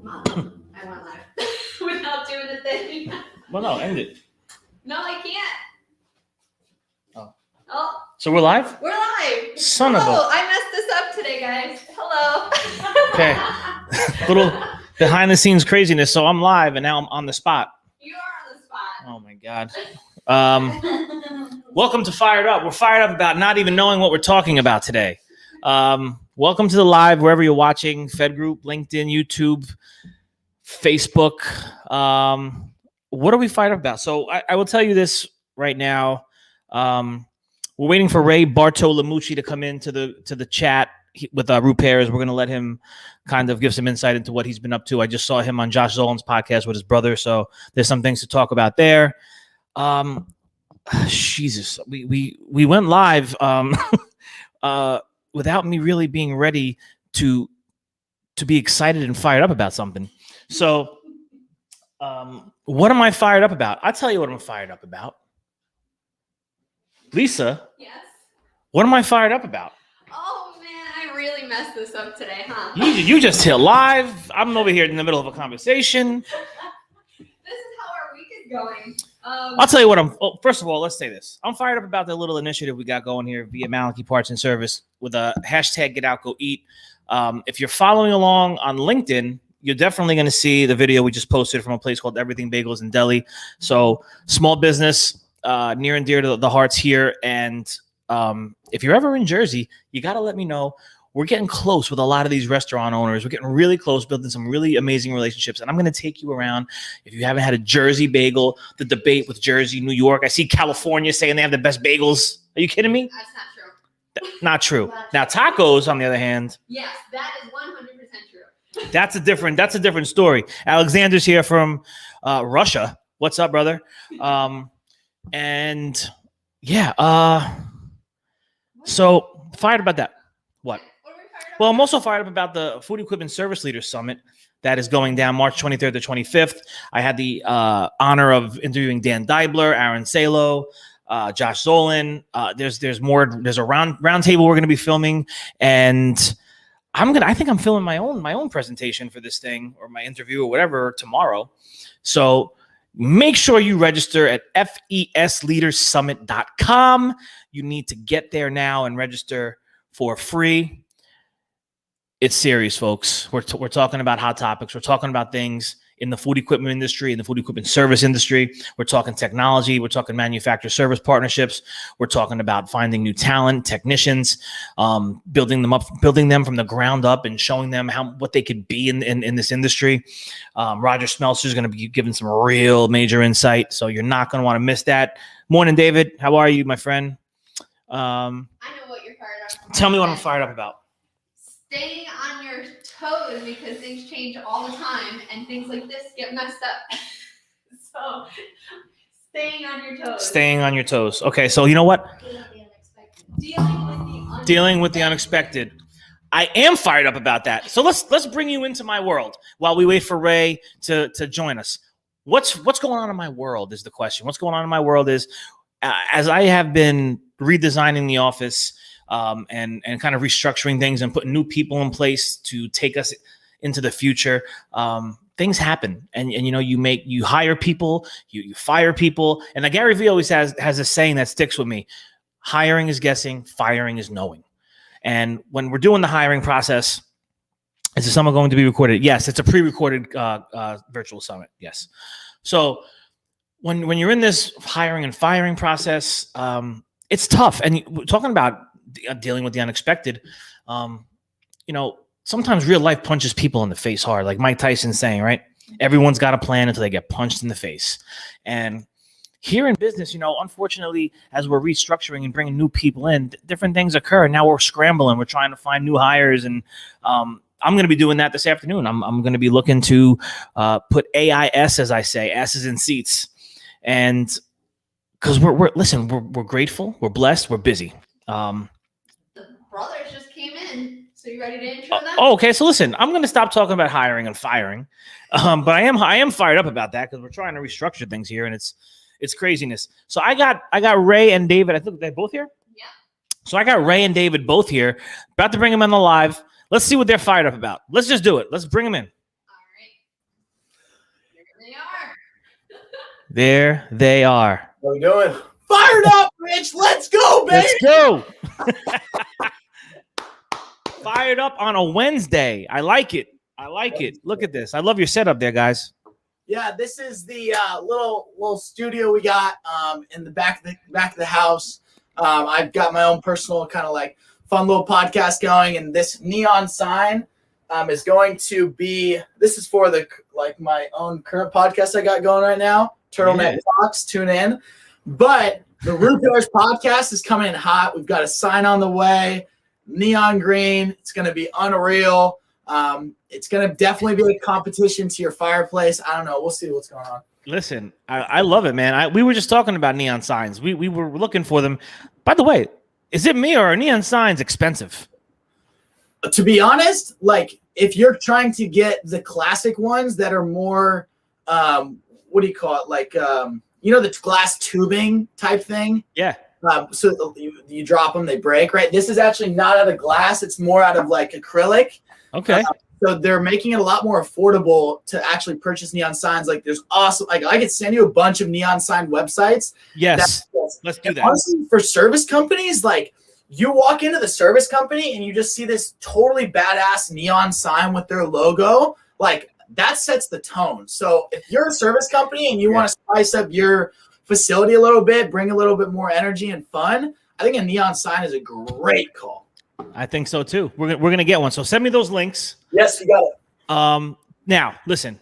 Mom, I went live without doing the thing. Well, no, end it. No, I can't. Oh. So we're live? We're live. Son of a... I messed this up today, guys. Hello. Okay. Little behind the scenes craziness. So I'm live and now I'm on the spot. You are on the spot. Oh my God. Welcome to Fired Up. We're fired up about not even knowing what we're talking about today. Welcome to the live, wherever you're watching, Fed Group, LinkedIn, YouTube, Facebook. What are we fired up about? So I will tell you this right now. We're waiting for Ray Bartolomucci to come into the chat with Root Pairs. We're going to let him kind of give some insight into what he's been up to. I just saw him on Josh Zolan's podcast with his brother, so there's some things to talk about there. Jesus, we went live without me really being ready to be excited and fired up about something. So, what am I fired up about? I'll tell you what I'm fired up about. Lisa? Yes? What am I fired up about? Oh, man, I really messed this up today, huh? You just hit live. I'm over here in the middle of a conversation. This is how our week is going. I'll tell you what first of all, let's say this. I'm fired up about the little initiative we got going here via Maliki Parts and Service with a hashtag Get Out Go Eat. If you're following along on LinkedIn, you're definitely going to see the video we just posted from a place called Everything Bagels in Delhi. So small business, near and dear to the hearts here. And if you're ever in Jersey, you got to let me know. We're getting close with a lot of these restaurant owners. We're getting really close, building some really amazing relationships. And I'm going to take you around. If you haven't had a Jersey bagel, the debate with Jersey, New York. I see California saying they have the best bagels. Are you kidding me? That's not true. Not true. Now, tacos, on the other hand. Yes, that is 100% true. That's a different story. Alexander's here from Russia. What's up, brother? And yeah, so fired about that. What? Well, I'm also fired up about the Food Equipment Service Leaders Summit that is going down March 23rd to 25th. I had the honor of interviewing Dan Deibler, Aaron Salo, Josh Zolan. There's more. There's a round table we're going to be filming, and I think I'm filming my own presentation for this thing, or my interview or whatever, tomorrow. So make sure you register at fesleadersummit.com. You need to get there now and register for free. It's serious, folks. We're talking about hot topics. We're talking about things in the food equipment industry, in the food equipment service industry. We're talking technology. We're talking manufacturer service partnerships. We're talking about finding new talent, technicians, building them from the ground up and showing them what they could be in this industry. Roger Smeltzer is going to be giving some real major insight, so you're not going to want to miss that. Morning, David. How are you, my friend? I know what you're fired up about. Tell me what I'm fired up about. Staying on your toes, because things change all the time and things like this get messed up. So staying on your toes. Okay, so you know what? Dealing with the unexpected. I am fired up about that. So let's bring you into my world while we wait for Ray to join us. What's going on in my world is the question. What's going on in my world is, as I have been redesigning the office, and kind of restructuring things and putting new people in place to take us into the future. Things happen, and you know, you hire people, you fire people, and Gary Vee always has a saying that sticks with me: hiring is guessing, firing is knowing. And when we're doing the hiring process, is the summit going to be recorded? Yes, it's a pre-recorded virtual summit. Yes, so when you're in this hiring and firing process, it's tough, and we're talking about dealing with the unexpected. You know, sometimes real life punches people in the face hard, like Mike Tyson's saying, right? Everyone's got a plan until they get punched in the face. And here in business, you know, unfortunately, as we're restructuring and bringing new people in, different things occur. Now we're scrambling. We're trying to find new hires. And I'm going to be doing that this afternoon. I'm going to be looking to put AIS, as I say, asses in seats. And because we're grateful, we're blessed, we're busy. The brothers just came in, so you ready to intro them? Okay, so listen, I'm going to stop talking about hiring and firing, but I am fired up about that because we're trying to restructure things here, and it's craziness. So I got Ray and David. I think they're both here. Yeah. So I got Ray and David both here, about to bring them on the live. Let's see what they're fired up about. Let's just do it. Let's bring them in. All right. There they are. How we doing? Fired up, Rich. Let's go, baby. Let's go. Fired up on a Wednesday. I like it. Look at this. I love your setup there, guys. Yeah, this is the little studio we got in the back of the house. I've got my own personal kind of like fun little podcast going, and this neon sign is going to be. This is for my own current podcast I got going right now. Turtleneck Talks. Tune in. But the Root Bears podcast is coming in hot. We've got a sign on the way. Neon green. It's going to be unreal. It's going to definitely be a competition to your fireplace. I don't know. We'll see what's going on. Listen, I love it, man. We were just talking about neon signs. We were looking for them. By the way, is it me or are neon signs expensive? To be honest, like if you're trying to get the classic ones that are more, what do you call it? Like, the glass tubing type thing. Yeah. So you drop them, they break, right? This is actually not out of glass. It's more out of like acrylic. Okay. So they're making it a lot more affordable to actually purchase neon signs. Like there's awesome, like I could send you a bunch of neon sign websites. Yes. Let's do that. Honestly, for service companies, like you walk into the service company and you just see this totally badass neon sign with their logo. Like that sets the tone. So if you're a service company and you want to spice up your facility a little bit, bring a little bit more energy and fun, I think a neon sign is a great call. I think so too. We're gonna get one. So send me those links. Yes, you got it. Now listen,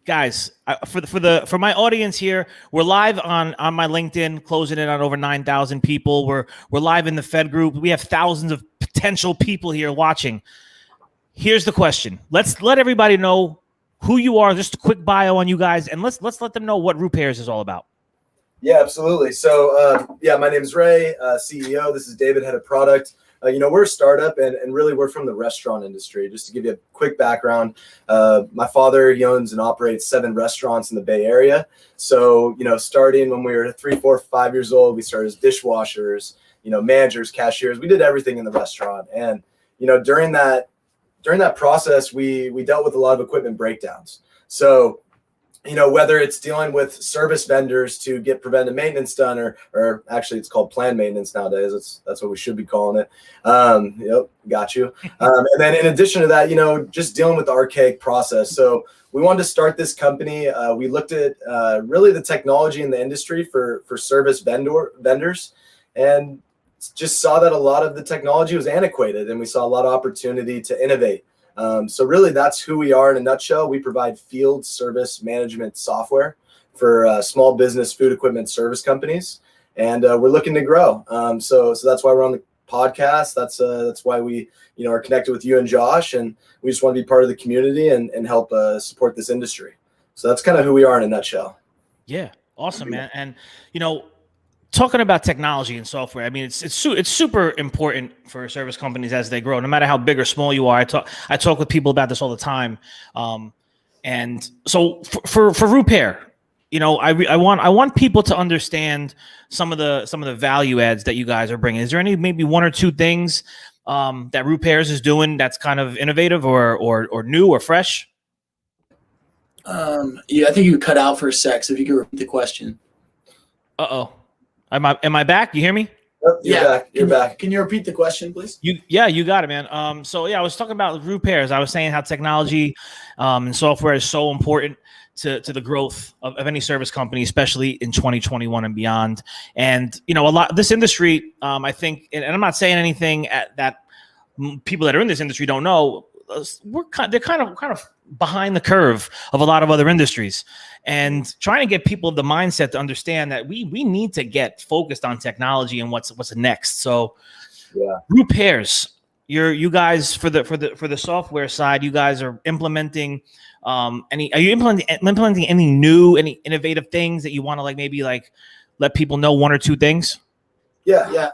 guys. For my audience here, we're live on my LinkedIn, closing in on over 9,000 people. We're live in the Fed group. We have thousands of potential people here watching. Here's the question. Let's let everybody know who you are. Just a quick bio on you guys, and let's let them know what Root Pairs is all about. Yeah, absolutely. So, my name is Ray, CEO. This is David, head of product. We're a startup, and really we're from the restaurant industry. Just to give you a quick background, my father owns and operates 7 restaurants in the Bay Area. So, starting when we were 3, 4, 5 years old, we started as dishwashers, managers, cashiers. We did everything in the restaurant. And, during that process, we dealt with a lot of equipment breakdowns. So, whether it's dealing with service vendors to get preventive maintenance done, or actually it's called planned maintenance nowadays. That's what we should be calling it. Got you. And then in addition to that, just dealing with the archaic process. So we wanted to start this company. We looked at really the technology in the industry for service vendors, and just saw that a lot of the technology was antiquated, and we saw a lot of opportunity to innovate. So really that's who we are in a nutshell. We provide field service management software for small business food equipment service companies, and we're looking to grow. So that's why we're on the podcast. That's why we are connected with you and Josh, and we just want to be part of the community and help support this industry. So that's kind of who we are in a nutshell. Yeah, awesome, man. And talking about technology and software, I mean, it's super important for service companies as they grow, no matter how big or small you are. I talk with people about this all the time. And so for Root Pair, I want people to understand some of the value adds that you guys are bringing. Is there maybe 1 or 2 things that Root Pairs is doing that's kind of innovative or new or fresh? I think you cut out for a sec. So if you could repeat the question. Uh-oh. Am I back? You hear me? Oh, you're back. Can you repeat the question, please? You got it, man. I was talking about Root Pairs. I was saying how technology and software is so important to the growth of any service company, especially in 2021 and beyond. And a lot this industry, I think, and I'm not saying anything that people that are in this industry don't know. They're kind of behind the curve of a lot of other industries, and trying to get people the mindset to understand that we need to get focused on technology and what's next. So, Root Pairs, you guys for the software side, you guys are implementing implementing any new, any innovative things that you want to let people know 1 or 2 things? Yeah.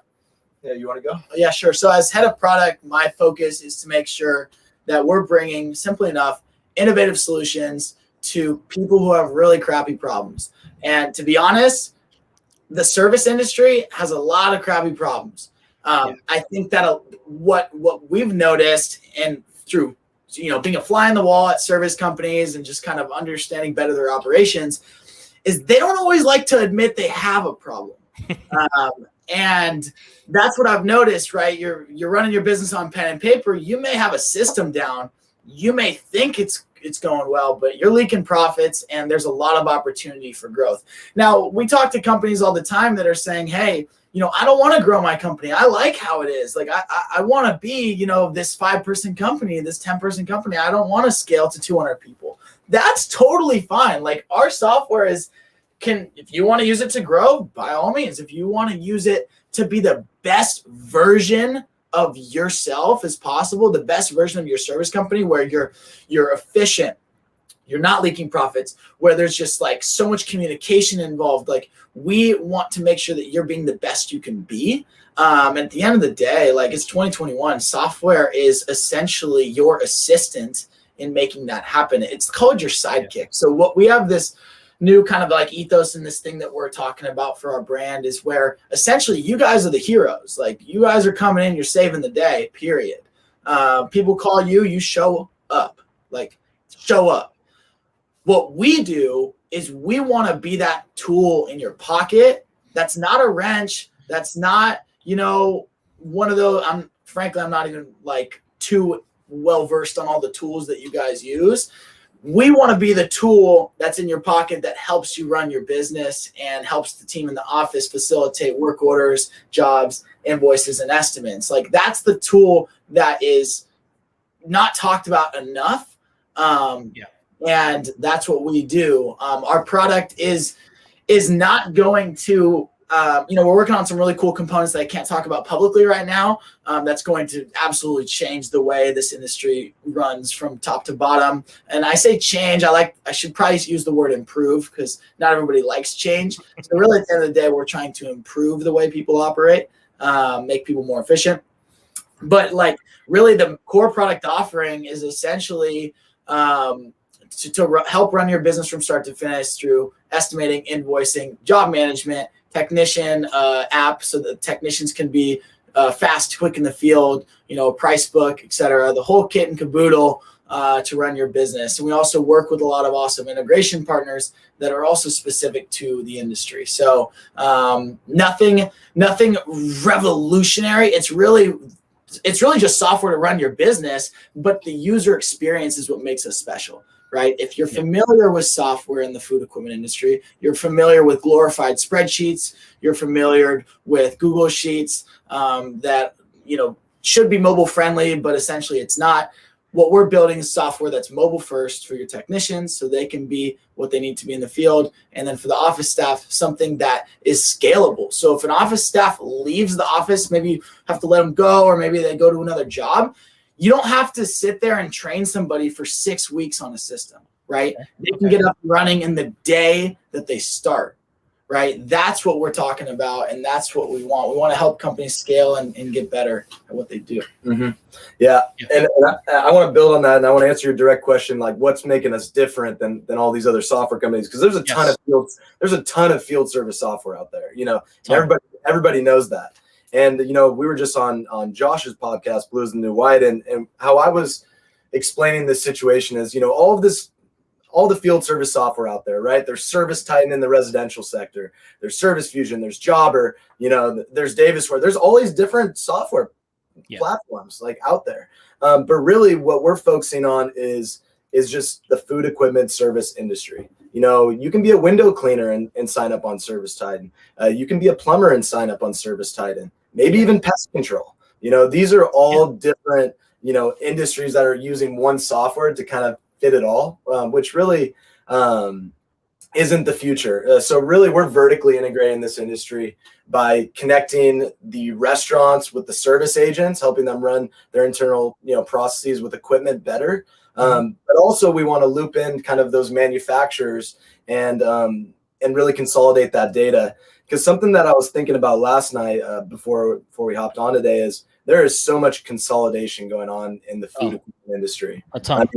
You want to go? Yeah, sure. So as head of product, my focus is to make sure that we're bringing, simply enough, innovative solutions to people who have really crappy problems. And to be honest, the service industry has a lot of crappy problems. I think that what we've noticed, and through being a fly on the wall at service companies and just kind of understanding better their operations, is they don't always like to admit they have a problem. And that's what I've noticed, right? You're running your business on pen and paper. You may have a system down. You may think it's going well, but you're leaking profits, and there's a lot of opportunity for growth. Now, we talk to companies all the time that are saying, hey, I don't want to grow my company. I like how it is. Like, I want to be, this 5-person company, this 10-person company. I don't want to scale to 200 people. That's totally fine. Like, our software if you want to use it to grow, by all means. If you want to use it to be the best version of yourself as possible, the best version of your service company, where you're efficient, you're not leaking profits, where there's just like so much communication involved. Like, we want to make sure that you're being the best you can be. At the end of the day, like, it's 2021. Software is essentially your assistant in making that happen. It's called your sidekick. So what we have this new kind of like ethos in this thing that we're talking about for our brand is where essentially you guys are the heroes. Like, you guys are coming in, you're saving the day, period. People call you, you show up. Like, show up. What we do is we want to be that tool in your pocket. That's not a wrench. That's not, one of those. I'm not even like too well versed on all the tools that you guys use. We want to be the tool that's in your pocket that helps you run your business and helps the team in the office facilitate work orders, jobs, invoices, and estimates. Like, that's the tool that is not talked about enough. And that's what we do. Our product is not going to, we're working on some really cool components that I can't talk about publicly right now. That's going to absolutely change the way this industry runs from top to bottom. And I say change, I should probably use the word improve, because not everybody likes change. So really, at the end of the day, we're trying to improve the way people operate, make people more efficient. But like, really, the core product offering is essentially to help run your business from start to finish through estimating, invoicing, job management, technician app, so that technicians can be fast, quick in the field, price book, etc. The whole kit and caboodle to run your business. And we also work with a lot of awesome integration partners that are also specific to the industry. So nothing revolutionary. It's really just software to run your business, but the user experience is what makes us special. Right? If you're familiar with software in the food equipment industry, you're familiar with glorified spreadsheets, you're familiar with Google Sheets that, should be mobile friendly, but essentially it's not. What we're building is software that's mobile first for your technicians, so they can be what they need to be in the field. And then for the office staff, something that is scalable. So if an office staff leaves the office, maybe you have to let them go, or maybe they go to another job. You don't have to sit there and train somebody for 6 weeks on a system, right? They can get up and running in the day that they start, right? That's what we're talking about, and that's what we want. We want to help companies scale and get better at what they do. Mm-hmm. Yeah. And I want to build on that, and I want to answer your direct question, like, what's making us different than all these other software companies? Because there's a ton of field service software out there. Everybody knows that. And, we were just on Josh's podcast, Blue is the New White, and how I was explaining this situation is, all the field service software out there, right? There's Service Titan in the residential sector. There's Service Fusion. There's Jobber. There's Davisware. There's all these different software platforms like out there. But really what we're focusing on is just the food equipment service industry. You can be a window cleaner and sign up on Service Titan. You can be a plumber and sign up on Service Titan. Maybe even pest control. These are all different, industries that are using one software to kind of fit it all, which really isn't the future. So really, we're vertically integrating this industry by connecting the restaurants with the service agents, helping them run their internal, processes with equipment better. But also, we want to loop in kind of those manufacturers and really consolidate that data. Because something that I was thinking about last night before we hopped on today is there is so much consolidation going on in the food equipment industry. A ton.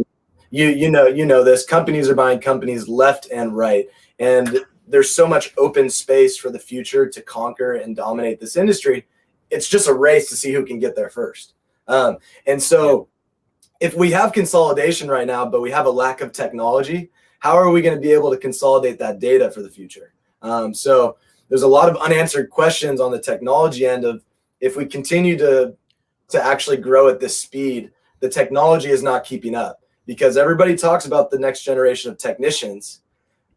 You know this. Companies are buying companies left and right, and there's so much open space for the future to conquer and dominate this industry. It's just a race to see who can get there first. And so if we have consolidation right now, but we have a lack of technology, how are we going to be able to consolidate that data for the future? So there's a lot of unanswered questions on the technology end of, if we continue to actually grow at this speed, the technology is not keeping up, because everybody talks about the next generation of technicians,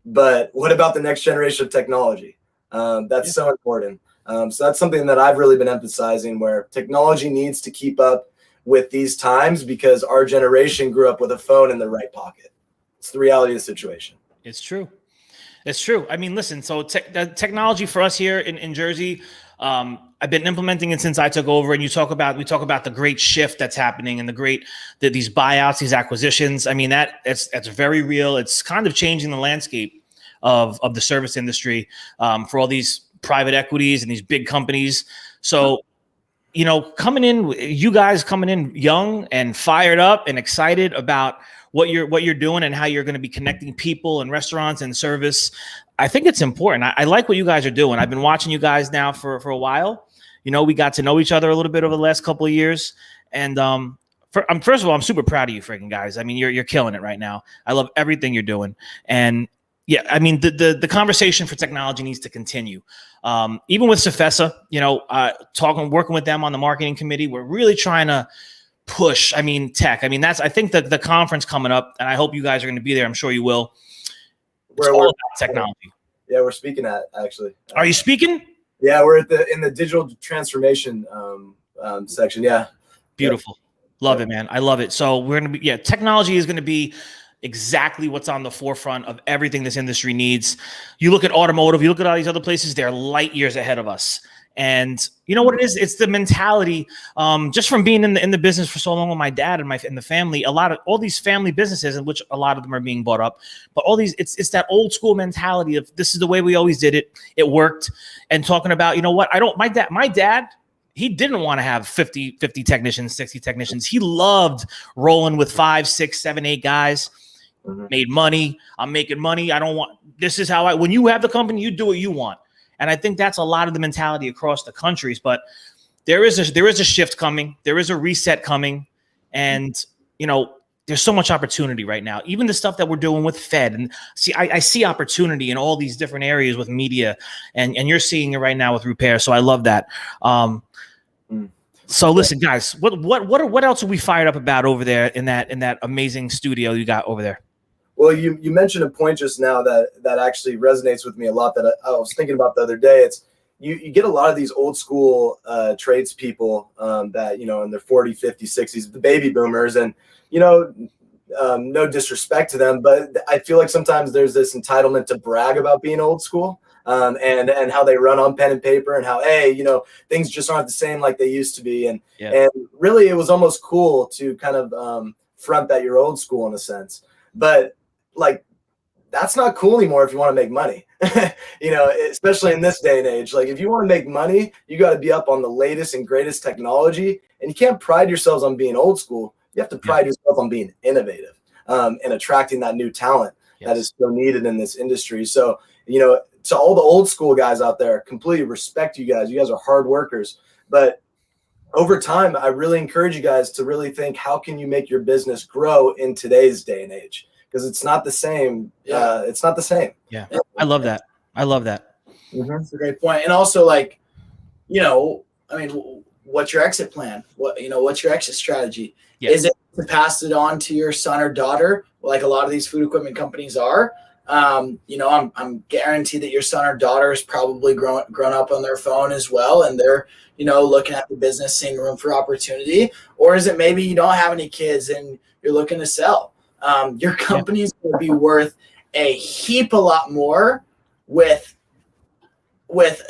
but what about the next generation of technology? That's so important. So that's something that I've really been emphasizing, where technology needs to keep up with these times, because our generation grew up with a phone in their right pocket. It's the reality of the situation. It's true. It's true. I mean, listen, so the technology for us here in Jersey, I've been implementing it since I took over, and we talk about the great shift that's happening and these buyouts, these acquisitions. I mean, that's very real. It's kind of changing the landscape of the service industry for all these private equities and these big companies. So, you guys coming in young and fired up and excited about what you're doing and how you're going to be connecting people and restaurants and service. I think it's important. I like what you guys are doing. I've been watching you guys now for a while. We got to know each other a little bit over the last couple of years. And first of all, I'm super proud of you freaking guys. I mean, you're killing it right now. I love everything you're doing. And yeah, I mean, the conversation for technology needs to continue. Even with Cefesa, working with them on the marketing committee, we're really trying to push. I mean, tech. I mean, I think that the conference coming up, and I hope you guys are going to be there. I'm sure you will. It's all about technology. Yeah, we're speaking at, actually. Are you speaking? Yeah, we're in the digital transformation section. Yeah. Beautiful. Love it, man. I love it. So we're going to be, technology is going to be exactly what's on the forefront of everything this industry needs. You look at automotive, you look at all these other places, they're light years ahead of us. And you know what it is? It's the mentality. Just from being in the business for so long with my dad and the family, all these family businesses, in which a lot of them are being bought up, but all these, it's that old school mentality of, this is the way we always did it. It worked. And talking about, my dad, he didn't want to have 50 technicians, 60 technicians. He loved rolling with 5, 6, 7, 8 guys. Made money. I'm making money. This is how when you have the company, you do what you want. And I think that's a lot of the mentality across the countries, but there is a shift coming. There is a reset coming. And, there's so much opportunity right now, even the stuff that we're doing with Fed. And I see opportunity in all these different areas with media, and you're seeing it right now with repair. So I love that. So listen, guys, what else are we fired up about over there in that amazing studio you got over there? Well, you mentioned a point just now that actually resonates with me a lot, that I was thinking about the other day. It's you get a lot of these old school tradespeople that, in their 40, 50, 60s, the baby boomers, and, no disrespect to them, but I feel like sometimes there's this entitlement to brag about being old school, and how they run on pen and paper, and how, hey, things just aren't the same like they used to be. And really, it was almost cool to kind of front that you're old school in a sense. But like, that's not cool anymore if you want to make money, especially in this day and age. Like, if you want to make money, you got to be up on the latest and greatest technology, and you can't pride yourselves on being old school. You have to pride yourself on being innovative, and attracting that new talent that is so needed in this industry. So, to all the old school guys out there, completely respect you guys. You guys are hard workers, but over time, I really encourage you guys to really think, how can you make your business grow in today's day and age? Because it's not the same. It's not the same. Yeah. I love that. That's a great point. And also, what's your exit plan? What's your exit strategy? Yeah. Is it to pass it on to your son or daughter, like a lot of these food equipment companies are? I'm guaranteed that your son or daughter is probably grown up on their phone as well, and they're, looking at the business, seeing room for opportunity. Or is it maybe you don't have any kids and you're looking to sell? Your company is going to be worth a lot more with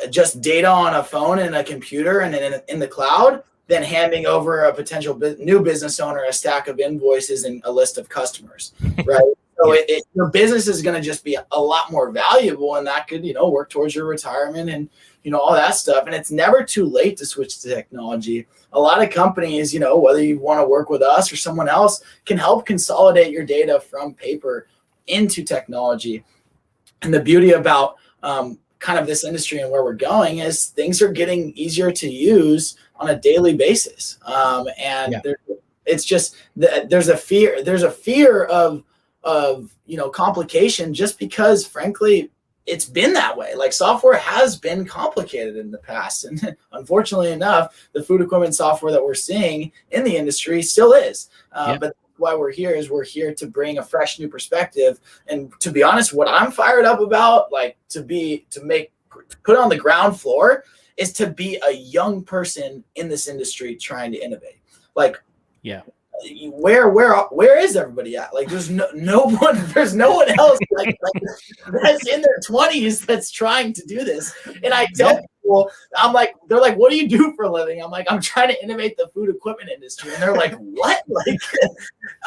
just data on a phone and a computer and in the cloud than handing over a potential new business owner a stack of invoices and a list of customers, right? So your business is going to just be a lot more valuable, and that could, work towards your retirement and, all that stuff. And it's never too late to switch to technology. A lot of companies, whether you want to work with us or someone else, can help consolidate your data from paper into technology. And the beauty about kind of this industry and where we're going is things are getting easier to use on a daily basis. It's just that there's a fear of complication, just because frankly it's been that way. Like, software has been complicated in the past, and unfortunately enough, the food equipment software that we're seeing in the industry still is. But why we're here to bring a fresh new perspective. And to be honest, what I'm fired up about, like, put on the ground floor, is to be a young person in this industry trying to innovate. Like, where is everybody at? Like, there's no one else like that's in their 20s that's trying to do this. And I tell people, they're like, what do you do for a living? I'm like, I'm trying to innovate the food equipment industry. And they're like, what? Like,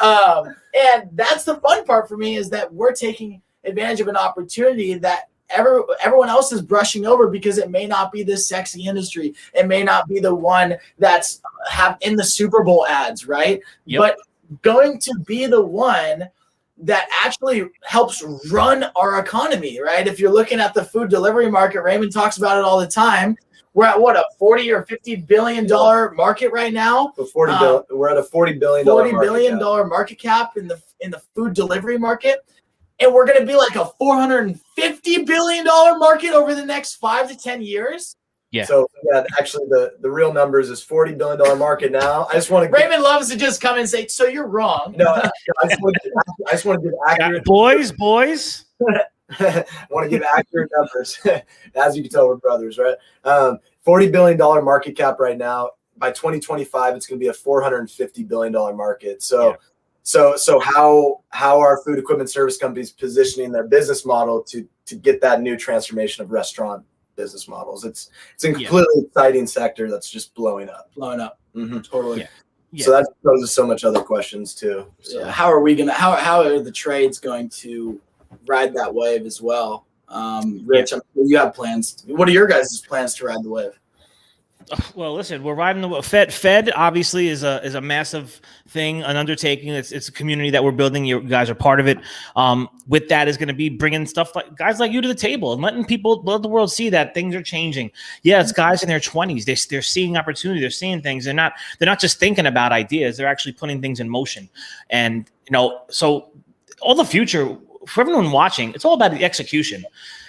and that's the fun part for me, is that we're taking advantage of an opportunity that everyone else is brushing over, because it may not be this sexy industry. It may not be the one that's in the Super Bowl ads, right? But going to be the one that actually helps run our economy, right? If you're looking at the food delivery market, Raymond talks about it all the time. We're at what, a $40 or $50 billion market right now. We're at a $40 billion market cap in the food delivery market. And we're going to be like a $450 billion market over the next 5 to 10 years. Yeah. So actually the real numbers is $40 billion market now. I just want to. Raymond loves to just come and say, "So you're wrong." No, I just want to give accurate. Boys. I want to give accurate numbers. As you can tell, we're brothers, right? $40 billion market cap right now. By 2025, it's going to be a $450 billion market. So how are food equipment service companies positioning their business model to get that new transformation of restaurant business models? It's a completely exciting sector that's just blowing up. Mm-hmm. Totally. So that poses so much other questions too. So how are the trades going to ride that wave as well? Rich, you have plans. What are your guys' plans to ride the wave? Well, listen, we're riding the Fed obviously is a massive thing, an undertaking. It's a community that we're building. You guys are part of it. With that is going to be bringing stuff like guys like you to the table and let the world see that things are changing. Yeah, it's guys in their 20s. They're seeing opportunity. They're seeing things. They're not just thinking about ideas. They're actually putting things in motion. And so all the future for everyone watching, it's all about the execution.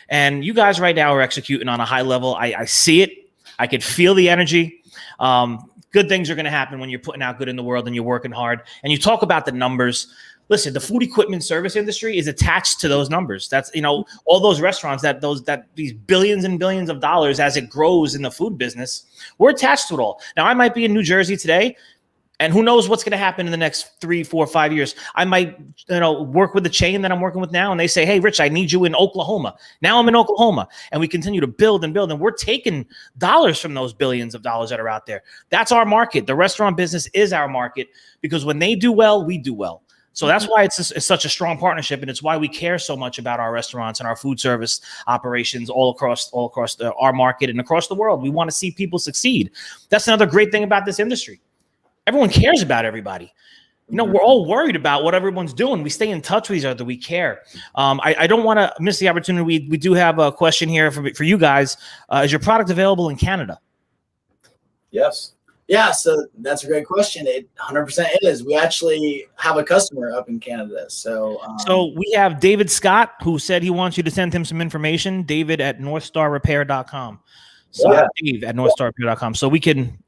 And you guys right now are executing on a high level. I see it. I could feel the energy. Good things are going to happen when you're putting out good in the world and you're working hard. And you talk about the numbers. Listen, the food equipment service industry is attached to those numbers. That's, all those restaurants that these billions and billions of dollars as it grows in the food business, we're attached to it all. Now, I might be in New Jersey today, and who knows what's going to happen in the next 3, 4, 5 years. I might, work with the chain that I'm working with now, and they say, "Hey, Rich, I need you in Oklahoma." Now I'm in Oklahoma, and we continue to build, and we're taking dollars from those billions of dollars that are out there. That's our market. The restaurant business is our market, because when they do well, we do well. So that's why it's such a strong partnership, and it's why we care so much about our restaurants and our food service operations all across our market and across the world. We want to see people succeed. That's another great thing about this industry. Everyone cares about everybody. We're all worried about what everyone's doing. We stay in touch with each other. We care. I don't want to miss the opportunity. We do have a question here for you guys. Is your product available in Canada? Yes. Yeah, so that's a great question. It 100% is. We actually have a customer up in Canada. So we have David Scott, who said he wants you to send him some information. David at northstarrepair.com. So Dave at northstarrepair.com. So we can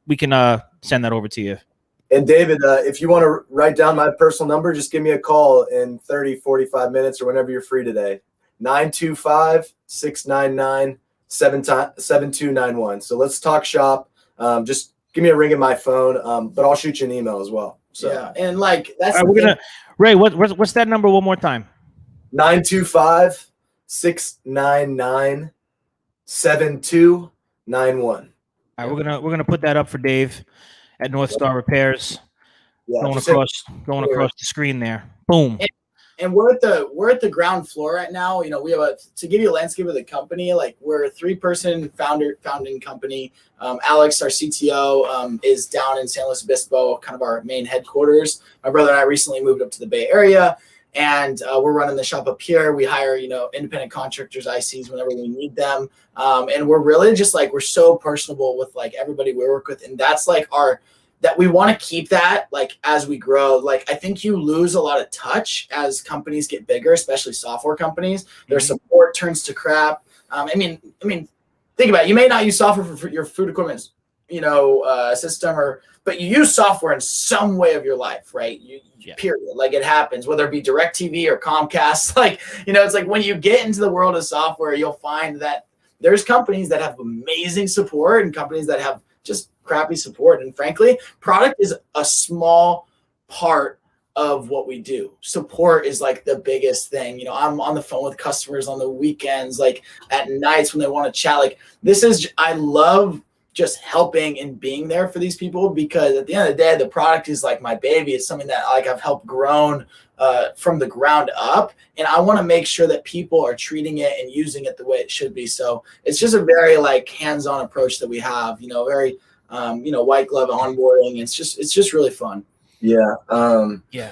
send that over to you. And David, if you want to write down my personal number, just give me a call in 30, 45 minutes or whenever you're free today. 925-699-7291. So let's talk shop. Just give me a ring at my phone, but I'll shoot you an email as well. So yeah, and that's Ray, what's that number one more time? 925-699-7291. All right, we're gonna put that up for Dave at North Star Repairs. Yeah, going across the screen there. Boom. And we're at the ground floor right now. We have to give you a landscape of the company. Like, we're a 3-person founding company. Alex, our CTO, is down in San Luis Obispo, kind of our main headquarters. My brother and I recently moved up to the Bay Area, and we're running the shop up here. We hire, independent contractors, ICs, whenever we need them. And we're really just we're so personable with everybody we work with. And that's our that we want to keep that like as we grow. Like I think you lose a lot of touch as companies get bigger, especially software companies. Their support turns to crap. I mean, think about it. You may not use software for your food equipment, system, but you use software in some way of your life, right? Period. Like it happens, whether it be DirecTV or Comcast. Like, it's like when you get into the world of software, you'll find that there's companies that have amazing support and companies that have just crappy support. And frankly, product is a small part of what we do. Support is like the biggest thing. I'm on the phone with customers on the weekends, like at nights when they want to chat. Like I love just helping and being there for these people, because at the end of the day, the product is like my baby. It's something that like I've helped grown from the ground up, and I want to make sure that people are treating it and using it the way it should be. So it's just a very like hands-on approach that we have, very white glove onboarding. It's just really fun. Yeah. Yeah.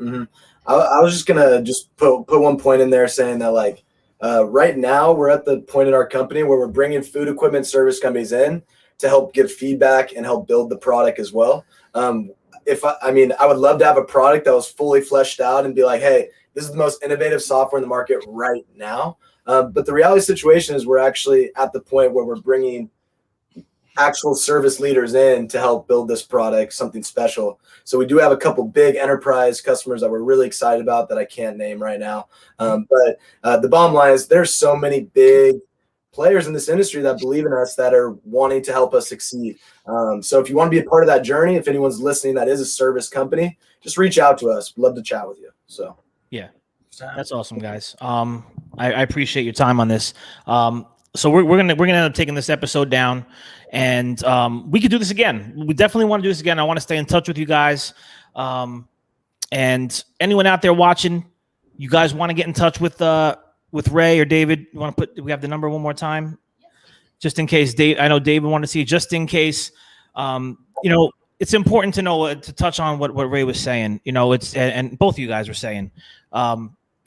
Mm-hmm. I was just gonna put one point in there saying that like right now we're at the point in our company where we're bringing food equipment service companies in to help give feedback and help build the product as well. I would love to have a product that was fully fleshed out and be like, hey, this is the most innovative software in the market right now. But the reality situation is we're actually at the point where we're bringing actual service leaders in to help build this product, something special. So we do have a couple big enterprise customers that we're really excited about that I can't name right now. But the bottom line is there's so many big players in this industry that believe in us, that are wanting to help us succeed. So if you want to be a part of that journey, if anyone's listening that is a service company, just reach out to us. We'd love to chat with you. So yeah, that's awesome, guys. I appreciate your time on this. So we're gonna end up taking this episode down, and we could do this again. We definitely want to do this again. I want to stay in touch with you guys. And anyone out there watching, you guys want to get in touch with Ray or David? You want to do we have the number one more time? Just in case I know David wanted to see it, just in case. It's important to know, to touch on what Ray was saying. And both of you guys were saying,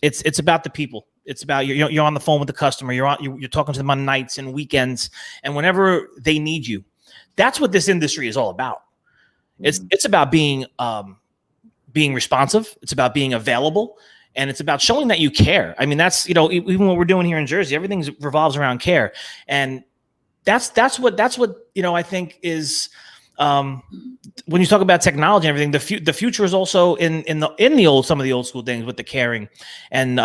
it's about the people. It's about you're on the phone with the customer. You're talking to them on nights and weekends, and whenever they need you. That's what this industry is all about. It's about being responsive. It's about being available, and it's about showing that you care. I mean, that's even what we're doing here in Jersey. Everything revolves around care, and that's what I think is. When you talk about technology and everything, the future is also in some of the old school things with the caring and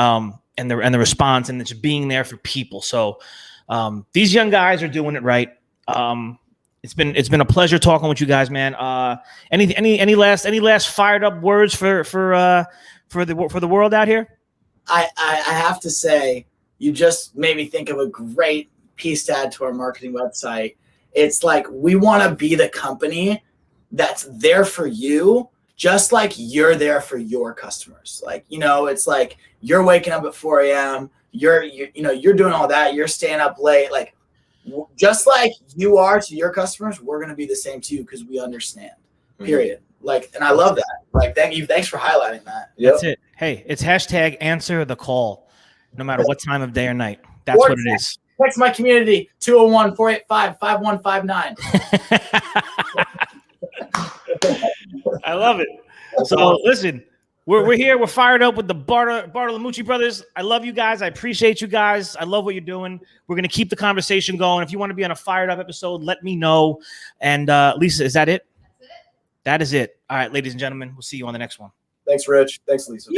the response and just being there for people. So these young guys are doing it right. It's been a pleasure talking with you guys, man. Any last fired up words for the world out here? I have to say, you just made me think of a great piece to add to our marketing website. It's like, we want to be the company that's there for you, just like you're there for your customers. Like, it's like you're waking up at 4 a.m. You're doing all that. You're staying up late. Like, just like you are to your customers, we're going to be the same to you, because we understand, period. Like, and I love that. Like, thanks for highlighting that. That's it. Hey, it's hashtag answer the call, no matter what time of day or night. That's what it is. Text my community, 201-485-5159. I love it. So listen, we're here. We're fired up with the Bartolomucci brothers. I love you guys. I appreciate you guys. I love what you're doing. We're going to keep the conversation going. If you want to be on a fired up episode, let me know. And Lisa, is that it? That's it. That is it. All right, ladies and gentlemen, we'll see you on the next one. thanks, Rich. Thanks, Lisa.